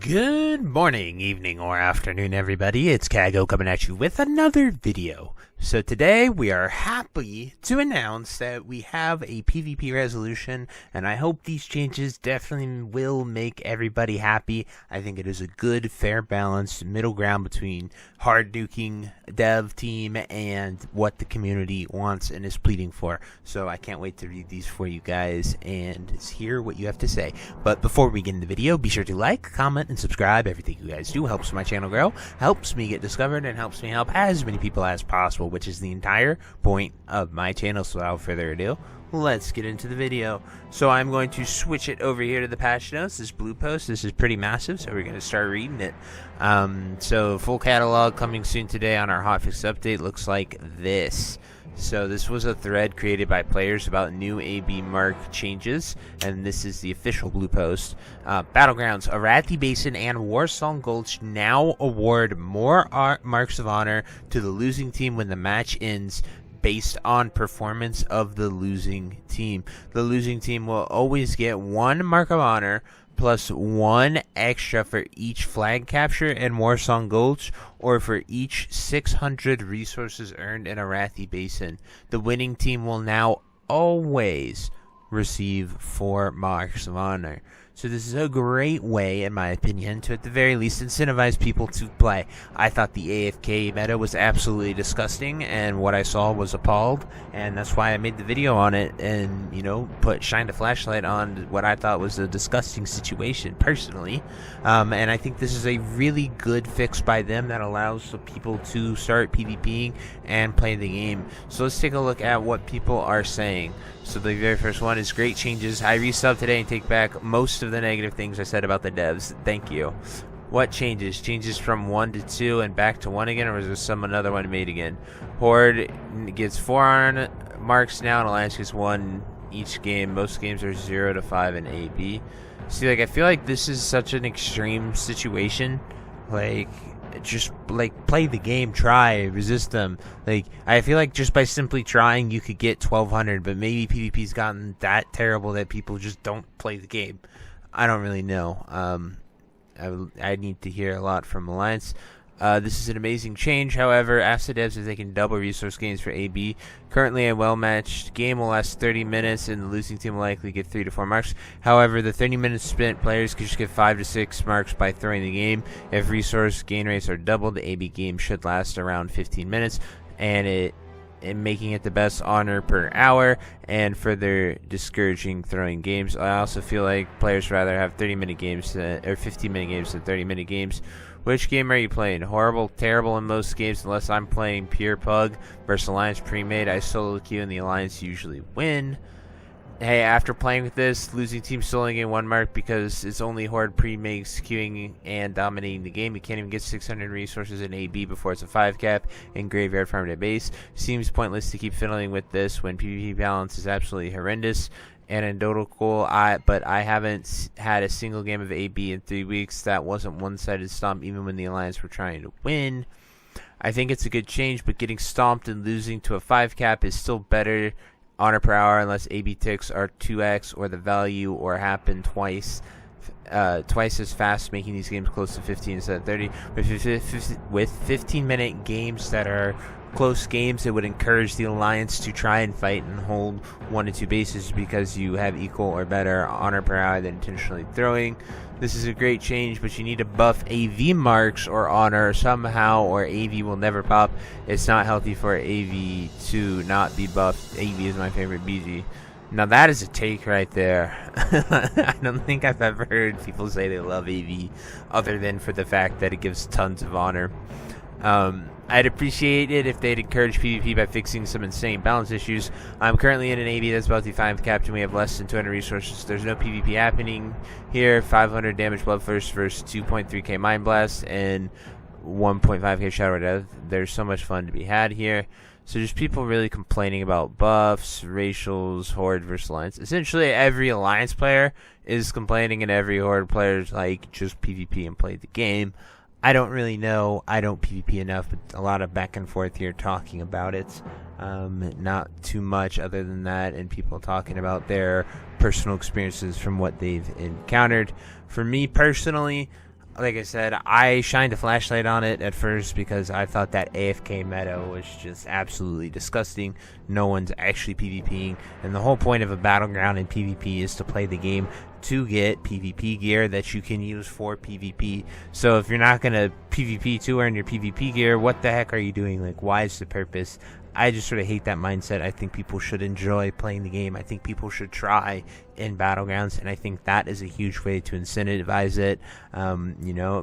Good morning, evening, or afternoon, everybody. It's Kaghoe coming at you with another video. So today we are happy to announce that we have a PvP resolution, and I hope these changes definitely will make everybody happy. I think it is a good, fair, balanced middle ground between hard nuking dev team and what the community wants and is pleading for. So I can't wait to read these for you guys and hear what you have to say. But before we get into the video, be sure to like, comment, and subscribe. Everything you guys do helps my channel grow, helps me get discovered, and helps me help as many people as possible, which is the entire point of my channel. So without further ado, let's get into the video. So I'm going to switch it over here to the patch notes. This blue post, this is pretty massive, so we're going to start reading it. So full catalog coming soon today on our Hotfix update looks like this. So this was a thread created by players about new AB mark changes, and this is the official blue post. Battlegrounds, Arathi Basin and Warsong Gulch now award more marks of honor to the losing team when the match ends, based on performance of the losing team. The losing team will always get 1 mark of honor plus 1 extra for each flag capture in Warsong Gulch, or for each 600 resources earned in Arathi Basin. The winning team will now always receive 4 marks of honor. So this is a great way, in my opinion, to at the very least incentivize people to play. I thought the AFK meta was absolutely disgusting, and what I saw was appalled, and that's why I made the video on it and, you know, shined a flashlight on what I thought was a disgusting situation, personally. And I think this is a really good fix by them that allows the people to start PvPing and play the game. So let's take a look at what people are saying. So the very first one is great changes. I resubbed today and take back most of the negative things I said about the devs. Thank you. What changes? Changes from 1 to 2 and back to 1 again, or was there another one made again? Horde gets 4 on marks now, and Alliance gets 1 each game. Most games are 0 to 5 in AB. See, like, I feel like this is such an extreme situation. Like, just like play the game, try, resist them. Like, I feel like just by simply trying you could get 1200, but maybe PvP's gotten that terrible that people just don't play the game. I don't really know. I need to hear a lot from Alliance. This is an amazing change. However, ask the devs if they can double resource gains for AB. Currently, a well-matched game will last 30 minutes, and the losing team will likely get 3 to 4 marks. However, the 30 minutes spent, players could just get 5 to 6 marks by throwing the game. If resource gain rates are doubled, the AB game should last around 15 minutes, and making it the best honor per hour, and further discouraging throwing games. I also feel like players rather have 30-minute games or 15-minute games than 30-minute games. Which game are you playing? Horrible, terrible in most games unless I'm playing pure pug versus Alliance pre-made. I solo queue and the Alliance usually win. Hey, after playing with this, losing team still only getting 1 mark because it's only Horde pre-makes queuing and dominating the game. You can't even get 600 resources in AB before it's a 5 cap in Graveyard Farm at base. Seems pointless to keep fiddling with this when PvP balance is absolutely horrendous. Anecdotal, but I haven't had a single game of AB in 3 weeks that wasn't one-sided stomp, even when the Alliance were trying to win. I think it's a good change, but getting stomped and losing to a 5 cap is still better honor per hour unless AB ticks are 2x or the value, or happen twice as fast, making these games close to 15 instead of 30. With 15-minute games that are close games, it would encourage the Alliance to try and fight and hold 1 to 2 bases because you have equal or better honor per hour than intentionally throwing. This is a great change, but you need to buff AV marks or honor somehow, or AV will never pop. It's not healthy for AV to not be buffed. AV is my favorite BG. Now that is a take right there. I don't think I've ever heard people say they love AV other than for the fact that it gives tons of honor. I'd appreciate it if they'd encourage PvP by fixing some insane balance issues. I'm currently in an AB that's about to be 5 capped, and we have less than 200 resources. There's no PvP happening here. 500 damage Bloodthirst versus 2.3k Mind Blast and 1.5k Shadow Death. There's so much fun to be had here. So just people really complaining about buffs, racials, Horde versus Alliance. Essentially, every Alliance player is complaining, and every Horde player is like, just PvP and play the game. I don't really know. I don't PvP enough, but a lot of back and forth here talking about it. Not too much other than that, and people talking about their personal experiences from what they've encountered. For me personally, like I said, I shined a flashlight on it at first because I thought that AFK meta was just absolutely disgusting. No one's actually PvPing, and the whole point of a battleground in PvP is to play the game to get PvP gear that you can use for PvP. So if you're not going to PvP to earn your PvP gear, what the heck are you doing? Like, why is the purpose? I just sort of hate that mindset. I think people should enjoy playing the game. I think people should try in Battlegrounds, and I think that is a huge way to incentivize it.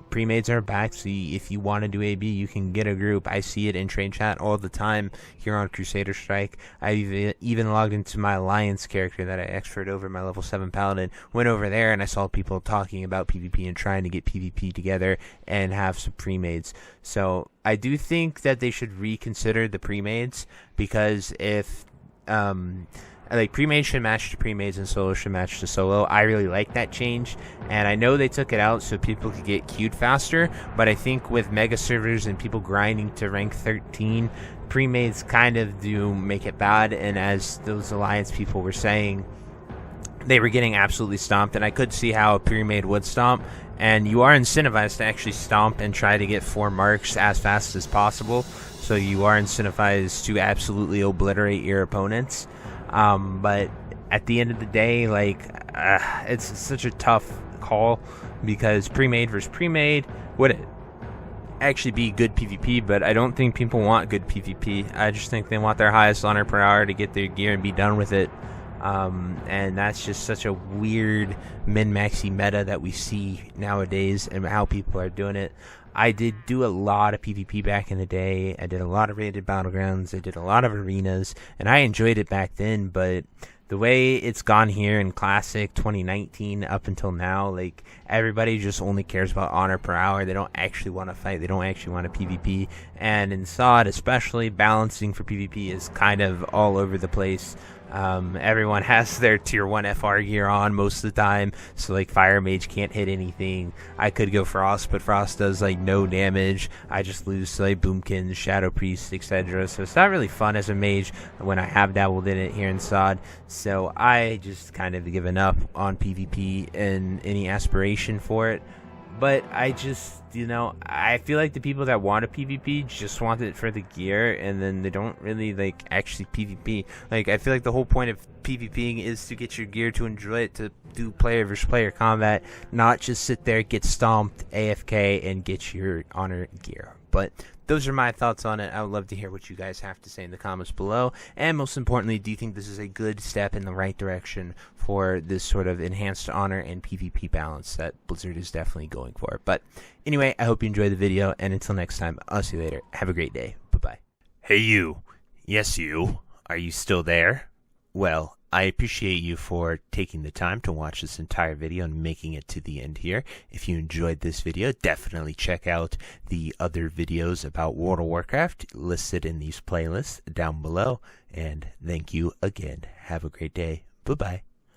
Pre-mades are back, so if you want to do AB, you can get a group. I see it in train chat all the time here on Crusader Strike. I even logged into my Alliance character that I experted over my level 7 Paladin, went over there, and I saw people talking about PvP and trying to get PvP together and have some pre-mades. So I do think that they should reconsider the pre-mades, because if pre-mades should match to pre-mades and solo should match to solo. I really like that change, and I know they took it out so people could get queued faster, but I think with mega servers and people grinding to rank 13, pre-mades kind of do make it bad, and as those Alliance people were saying, they were getting absolutely stomped, and I could see how a pre-made would stomp, and you are incentivized to actually stomp and try to get 4 marks as fast as possible, so you are incentivized to absolutely obliterate your opponents. But at the end of the day, it's such a tough call, because pre-made versus pre-made would actually be good PvP, but I don't think people want good PvP. I just think they want their highest honor per hour to get their gear and be done with it. And that's just such a weird min-maxy meta that we see nowadays and how people are doing it. I did do a lot of PvP back in the day. I did a lot of rated battlegrounds. I did a lot of arenas, and I enjoyed it back then, but the way it's gone here in Classic 2019 up until now, everybody just only cares about honor per hour. They don't actually want to fight. They don't actually want to PvP. And in SOD especially, balancing for PvP is kind of all over the place. Everyone has their tier 1 FR gear on most of the time, so Fire Mage can't hit anything. I could go Frost, but Frost does no damage. I just lose to Boomkins, Shadow Priest, etc. So it's not really fun as a mage when I have dabbled in it here in SOD. So I just kind of given up on PvP and any aspiration for it. But I just, I feel like the people that want a PvP just want it for the gear, and then they don't really, actually PvP. I feel like the whole point of PvPing is to get your gear, to enjoy it, to do player versus player combat, not just sit there, get stomped, AFK, and get your honor gear. But those are my thoughts on it. I would love to hear what you guys have to say in the comments below. And most importantly, do you think this is a good step in the right direction for this sort of enhanced honor and PvP balance that Blizzard is definitely going for? But anyway, I hope you enjoyed the video, and until next time, I'll see you later. Have a great day. Bye-bye. Hey you. Yes you. Are you still there? Well, I appreciate you for taking the time to watch this entire video and making it to the end here. If you enjoyed this video, definitely check out the other videos about World of Warcraft listed in these playlists down below. And thank you again. Have a great day. Bye-bye.